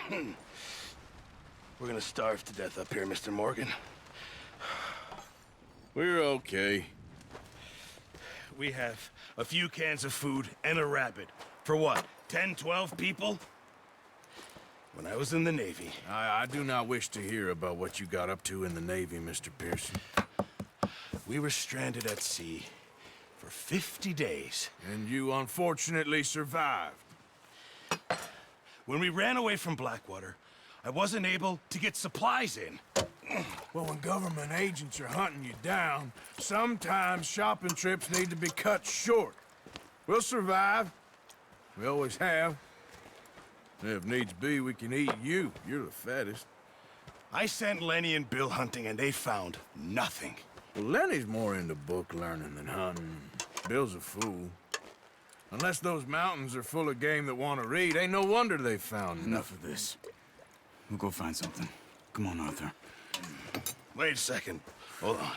We're gonna starve to death up here, Mr. Morgan. We're okay. We have a few cans of food and a rabbit. For what, 10, 12 people? When I was in the Navy... I do not wish to hear about what you got up to in the Navy, Mr. Pearson. We were stranded at sea for 50 days. And you unfortunately survived. When we ran away from Blackwater, I wasn't able to get supplies in. Well, when government agents are hunting you down, sometimes shopping trips need to be cut short. We'll survive. We always have. If needs be, we can eat you. You're the fattest. I sent Lenny and Bill hunting, and they found nothing. Well, Lenny's more into book learning than hunting. Bill's a fool. Unless those mountains are full of game that want to read, ain't no wonder they found Enough of this. We'll go find something. Come on, Arthur. Wait a second. Hold on.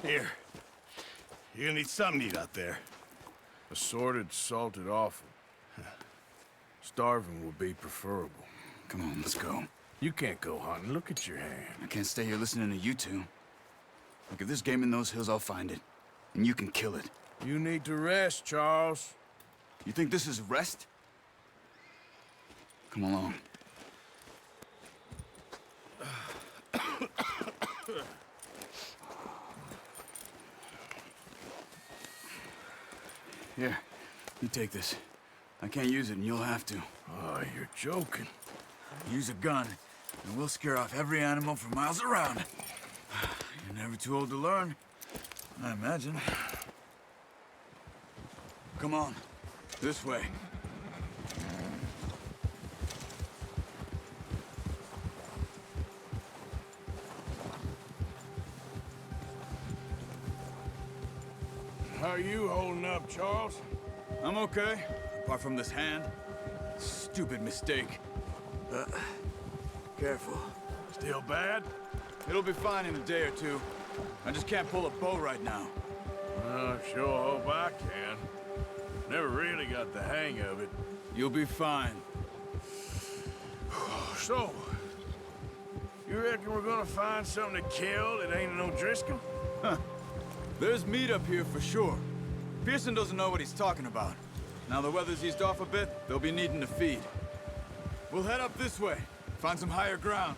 Here. You're gonna need something to eat out there. Assorted, salted offal. Starving will be preferable. Come on, let's go. You can't go hunting. Look at your hand. I can't stay here listening to you two. Look, if there's game in those hills, I'll find it. And you can kill it. You need to rest, Charles. You think this is rest? Come along. Here, you take this. I can't use it, and you'll have to. Oh, you're joking. Use a gun, and we'll scare off every animal for miles around. You're never too old to learn, I imagine. Come on, this way. How are you holding up, Charles? I'm okay, apart from this hand. Stupid mistake. Careful. Still bad? It'll be fine in a day or two. I just can't pull a bow right now. I sure hope I can. Never really got the hang of it. You'll be fine. So, you reckon we're gonna find something to kill that ain't no Driscoll? Huh. There's meat up here for sure. Pearson doesn't know what he's talking about. Now the weather's eased off a bit, they'll be needing to feed. We'll head up this way, find some higher ground.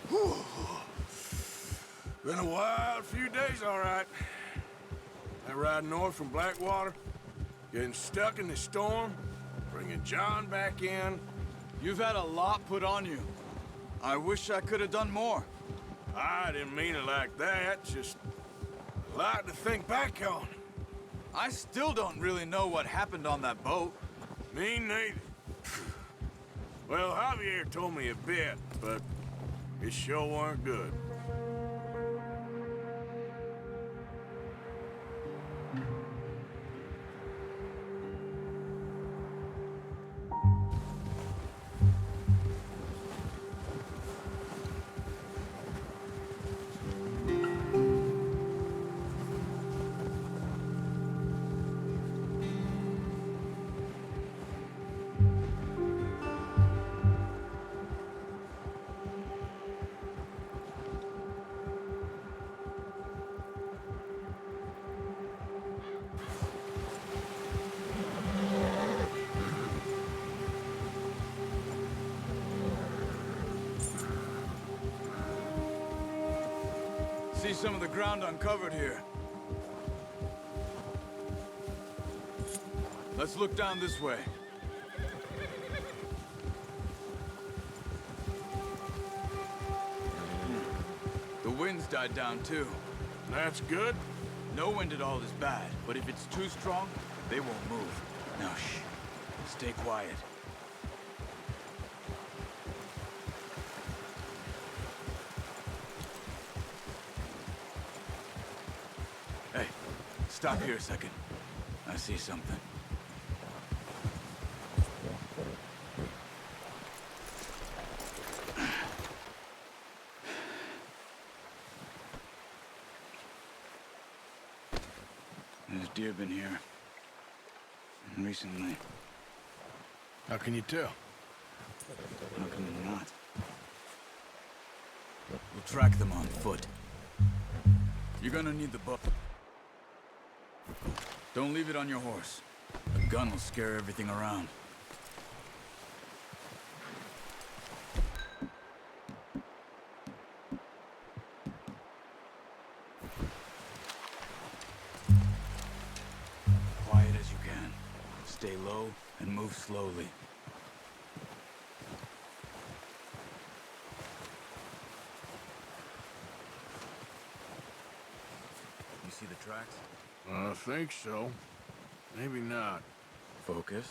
Whew. Been a wild few days, all right. That ride north from Blackwater, getting stuck in the storm, bringing John back in. You've had a lot put on you. I wish I could have done more. I didn't mean it like that, just a lot to think back on. I still don't really know what happened on that boat. Me neither. Well, Javier told me a bit, but it sure weren't good. See some of the ground uncovered here. Let's look down this way. The wind's died down too. That's good. No wind at all is bad, but if it's too strong, they won't move. Now shh. Stay quiet. Hey, stop here a second. I see something. There's deer been here. Recently. How can you tell? How can you not? We'll track them on foot. You're gonna need the bow. Don't leave it on your horse. A gun will scare everything around. Quiet as you can. Stay low and move slowly. You see the tracks? I think so. Maybe not. Focus.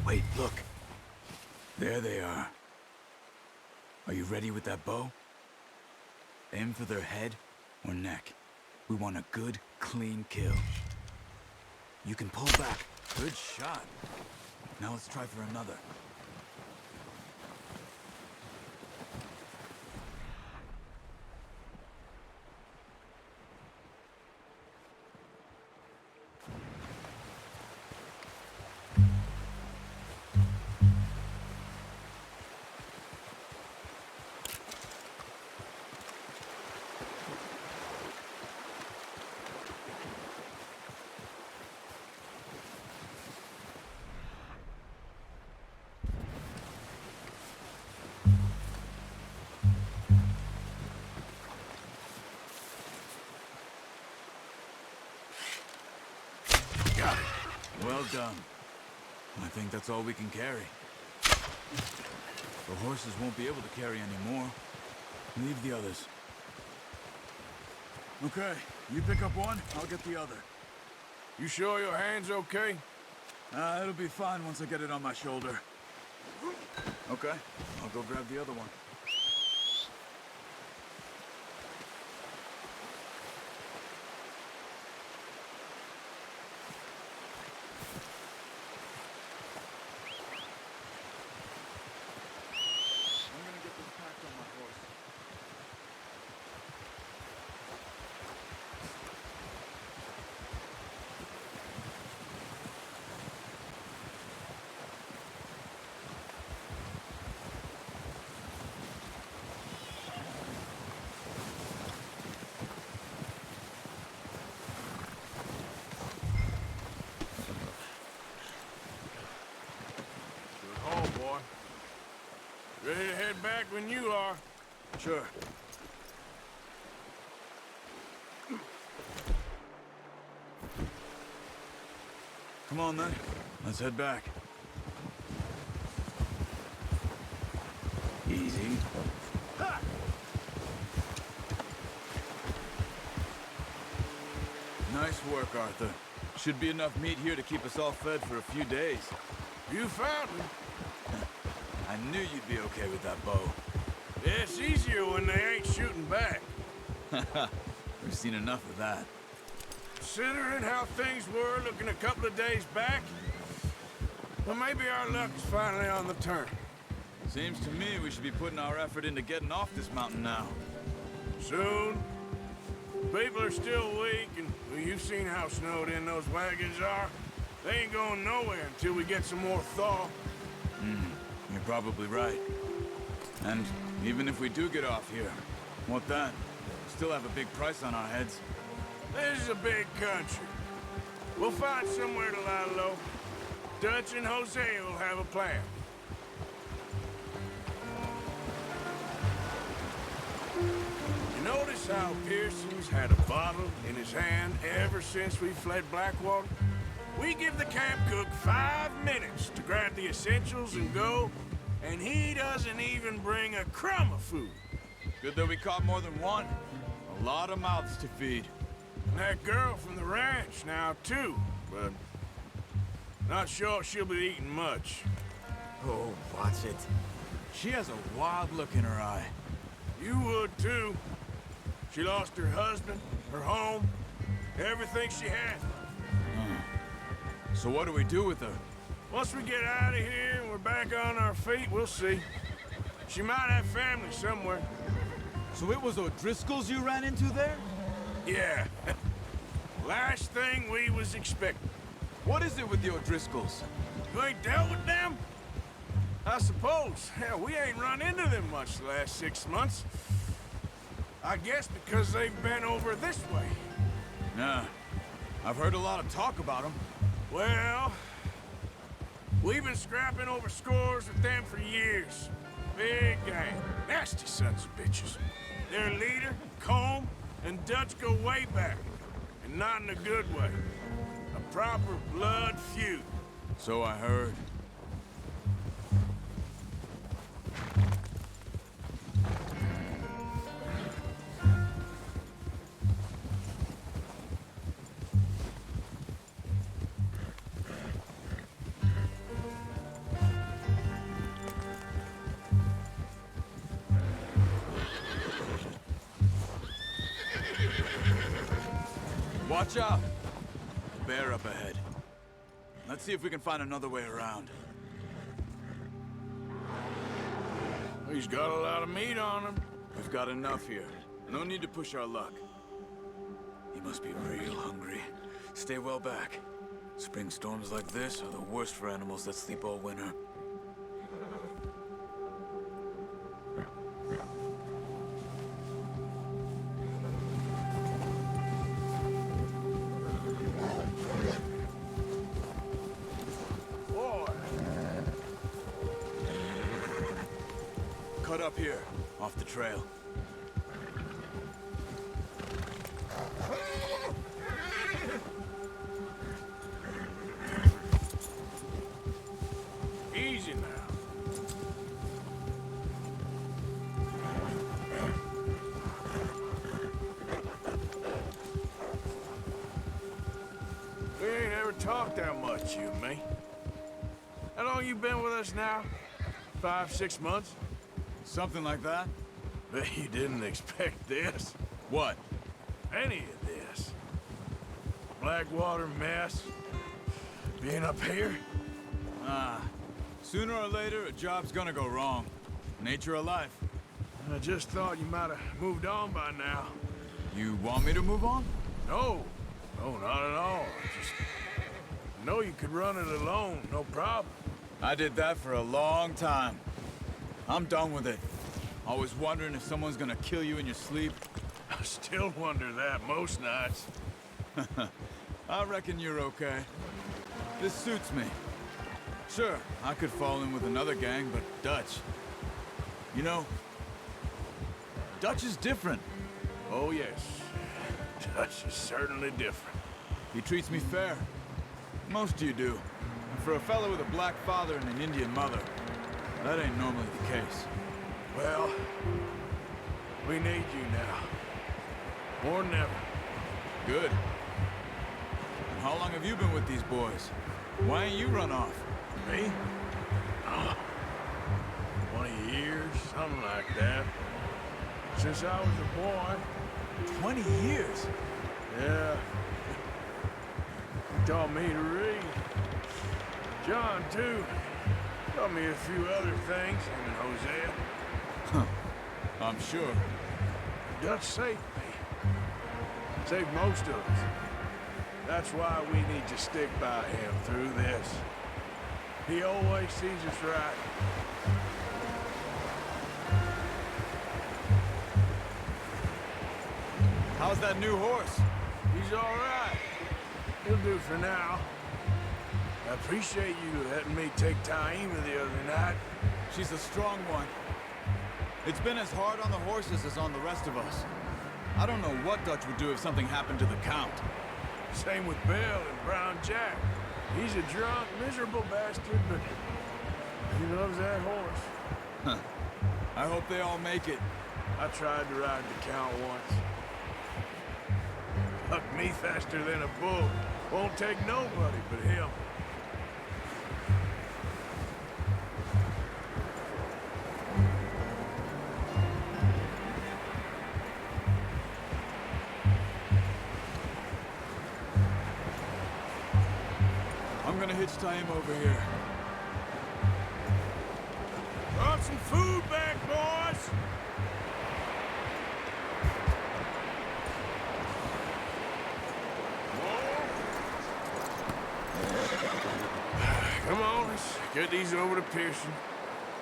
Wait, look. There they are. Are you ready with that bow? Aim for their head or neck. We want a good, clean kill. You can pull back. Good shot. Now let's try for another. Well done. I think that's all we can carry. The horses won't be able to carry any more. Leave the others. Okay, you pick up one, I'll get the other. You sure your hand's okay? It'll be fine once I get it on my shoulder. Okay, I'll go grab the other one. I'm gonna get this packed on my horse. Good haul, boy. Ready to head back when you are. Sure. Come on then, let's head back. Easy. Nice work, Arthur. Should be enough meat here to keep us all fed for a few days. You found me. I knew you'd be okay with that bow. Yeah, it's easier when they ain't shooting back. We've seen enough of that. Considering how things were looking a couple of days back, well, maybe our luck's finally on the turn. Seems to me we should be putting our effort into getting off this mountain now. Soon. People are still weak, and well, you've seen how snowed in those wagons are. They ain't going nowhere until we get some more thaw. You're probably right. And even if we do get off here, what then? Still have a big price on our heads. This is a big country. We'll find somewhere to lie low. Dutch and Jose will have a plan. You notice how Pearson's had a bottle in his hand ever since we fled Blackwater? We give the camp cook 5 minutes to grab the essentials and go, and he doesn't even bring a crumb of food. Good that we caught more than one. A lot of mouths to feed. And that girl from the ranch now, too, but not sure she'll be eating much. Oh, watch it. She has a wild look in her eye. You would, too. She lost her husband, her home, everything she had. So what do we do with her? Once we get out of here and we're back on our feet, we'll see. She might have family somewhere. So it was O'Driscoll's you ran into there? Yeah. Last thing we was expecting. What is it with the O'Driscolls? You ain't dealt with them? I suppose. Hell, we ain't run into them much the last 6 months. I guess because they've been over this way. Nah. I've heard a lot of talk about them. Well, we've been scrapping over scores with them for years. Big gang. Nasty sons of bitches. Their leader, Combe, and Dutch go way back. And not in a good way. A proper blood feud. So I heard. Watch out! Bear up ahead. Let's see if we can find another way around. He's got a lot of meat on him. We've got enough here. No need to push our luck. He must be real hungry. Stay well back. Spring storms like this are the worst for animals that sleep all winter. Cut up here, off the trail. Easy now. We ain't ever talked that much, you and me. How long you been with us now? 5, 6 months? Something like that? Bet you didn't expect this. What? Any of this. Blackwater mess. Being up here. Sooner or later, a job's gonna go wrong. Nature of life. I just thought you might have moved on by now. You want me to move on? No. No, not at all. I know you could run it alone, no problem. I did that for a long time. I'm done with it. Always wondering if someone's gonna kill you in your sleep. I still wonder that most nights. I reckon you're okay. This suits me. Sure, I could fall in with another gang, but Dutch... You know, Dutch is different. Oh, yes. Dutch is certainly different. He treats me fair. Most of you do. And for a fellow with a black father and an Indian mother, that ain't normally the case. Well, we need you now. More than ever. Good. And how long have you been with these boys? Why ain't you run off? Me? Oh, 20 years, something like that. Since I was a boy. 20 years? Yeah. He taught me to read. John, too. Taught me a few other things, him and Hosea. Huh. I'm sure. Dutch saved me. Saved most of us. That's why we need to stick by him through this. He always sees us right. How's that new horse? He's all right. He'll do for now. I appreciate you letting me take Taima the other night. She's a strong one. It's been as hard on the horses as on the rest of us. I don't know what Dutch would do if something happened to the Count. Same with Bill and Brown Jack. He's a drunk, miserable bastard, but he loves that horse. Huh. I hope they all make it. I tried to ride the Count once. Bucked me faster than a bull. Won't take nobody but him. I'm gonna hitch Taima over here. Brought some food back, boys! Come on, let's get these over to Pearson.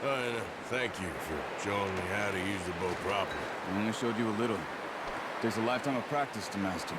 And thank you for showing me how to use the boat properly. I only showed you a little. Takes a lifetime of practice to master.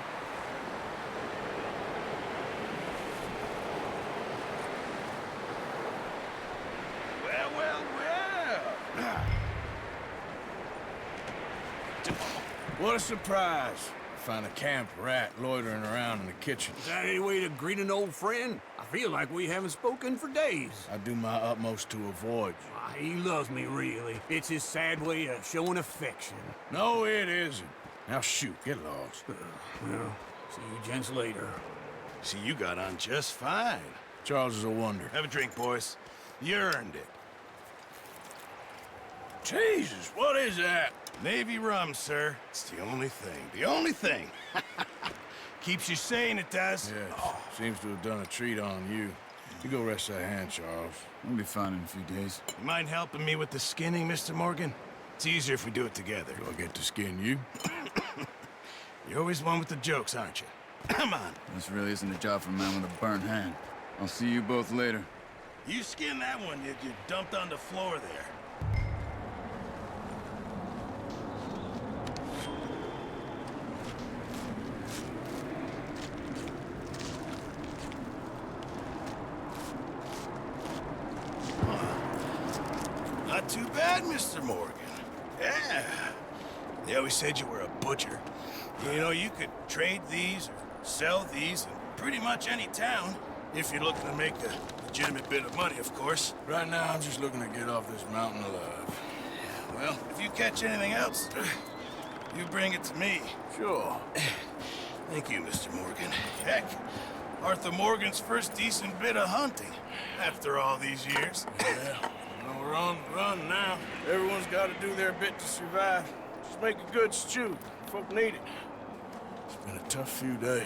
What a surprise. Find a camp rat loitering around in the kitchen. Is that any way to greet an old friend? I feel like we haven't spoken for days. I do my utmost to avoid you. Ah, he loves me, really. It's his sad way of showing affection. No, it isn't. Now shoot, get lost. Well, see you gents later. See, you got on just fine. Charles is a wonder. Have a drink, boys. You earned it. Jesus, what is that? Navy rum, sir. It's the only thing. The only thing. Keeps you sane, it does. Yes, seems to have done a treat on you. You go rest that hand, Charles. We'll be fine in a few days. You mind helping me with the skinning, Mr. Morgan? It's easier if we do it together. Do I get to skin you? You're always one with the jokes, aren't you? Come on. This really isn't a job for a man with a burnt hand. I'll see you both later. You skin that one you dumped on the floor there. Not too bad, Mr. Morgan. Yeah. They always said you were a butcher. You know, you could trade these or sell these in pretty much any town, if you're looking to make a legitimate bit of money, of course. Right now, I'm just looking to get off this mountain alive. Well, if you catch anything else, you bring it to me. Sure. Thank you, Mr. Morgan. Heck, Arthur Morgan's first decent bit of hunting after all these years. Yeah. Well, we're on the run now. Everyone's got to do their bit to survive. Just make a good stew. Folk need it. It's been a tough few days.